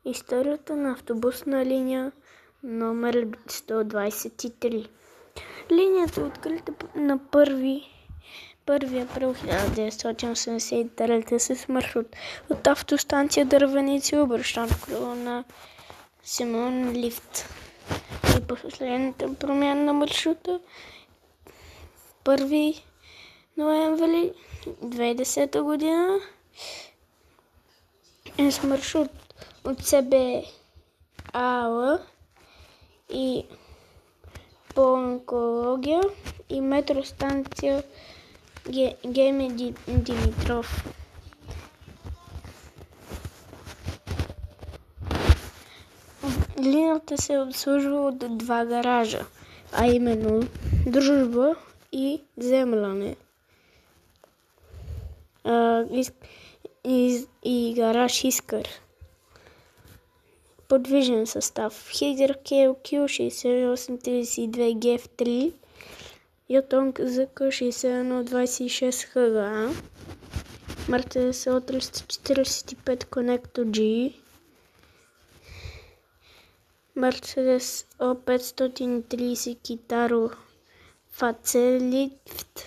Историята на автобусна линия номер 123. Линията е открита на 1 април 1983 с маршрут от автостанция Дървеници, обръщан в кръга на Симеон Лифт. И последната промяна на маршрута 1 ноември 2010 година е с маршрут от СБАЛ и по онкология и метростанция Геме Димитров. Линията се обслужва от два гаража, а именно Дружба и Земляне. И гараж Искър. Подвижен състав: Хидър КЛК 6832 ГФ3, Ютонг ЗК 6126 ХГА, Мерцедес О345 Connecto G, Мерцедес О530 Китаро Фацелифт,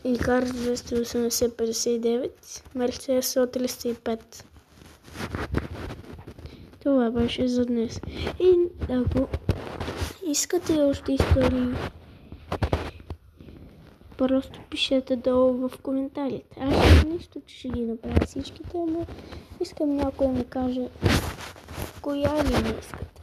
Икар 280-59, Мерцедес О305. Това беше за днес. И ако искате още истории, просто пишете долу в коментарите. Аз нищо, че ще ги направя всичките, но искам някой да ми каже коя ли не искате.